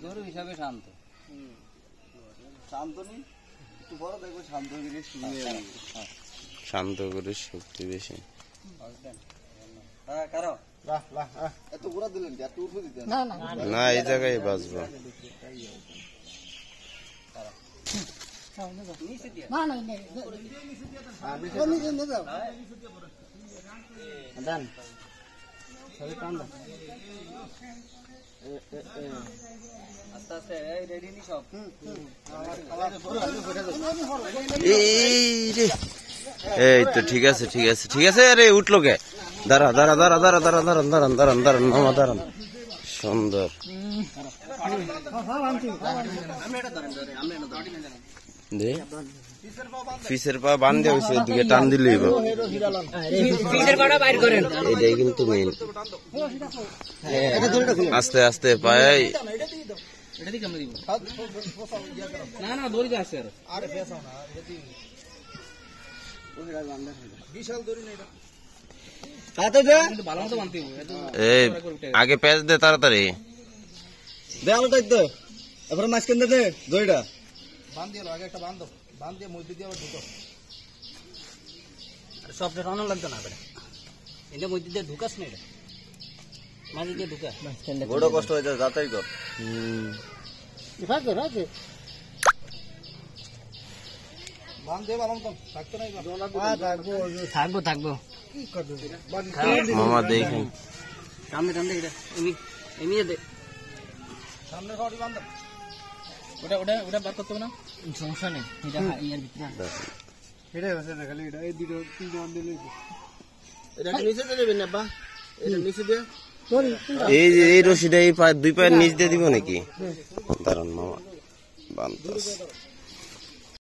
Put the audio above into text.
গরু হিসাবে শান্ত শান্ত নেই একটু বড় দেখবো শান্ত শান্ত করে শক্তি বেশি এত ঘোরা দিলেন একটু উঠে দিতেন না এই জায়গায় বাঁচবো এই তো ঠিক আছে ঠিক আছে ঠিক আছে আরে উঠলো কে দাঁড়া দাঁড়া দাঁড়া দাঁড়া দাঁড়া দাঁড়ান দাঁড়ান দাঁড়ান দাঁড়ান মামা দাঁড়ান সুন্দর ফিসের পা বান্ধে হয়েছে এদিকে টান দিলে এটাই কিন্তু মেন আস্তে আস্তে পায় আগে প্যাচ দে তাড়াতাড়ি এবারে মাঝখান দে দড়িটা বাঁধ দিয়ে আগে একটা বাঁধ বাঁধ দিয়ে মধ্যে দিয়ে আবার ঢুকো সবটা টানো লাগতো না বেটা এটা মধ্যে দিয়ে ঢুকাস না এটা মাঝে দিয়ে ঢুকা বড় কষ্ট হয়ে যায় যাতাই কর রাখে বাঁধ দিয়ে বালাম তো থাকতো না থাকবো থাকবো কি করবে মামা দেখুন সামনে টান দে এটা এমনি দে সামনে গাড়ি বাঁধ ওটা ওটা ওটা বার করতে হবে না সমস্যা নেই এটা ইয়ার ভিতরে এটাই আছে না খালি এটা এই দুটো তিনটা বাঁধ দিলে এটা নিচে দিয়ে দেবেন না বা এটা নিচে দিয়ে এই যে এই রশিটা এই দুই পায়ের নিচ দিয়ে দিব নাকি দাঁড়ান মামা বাঁধতে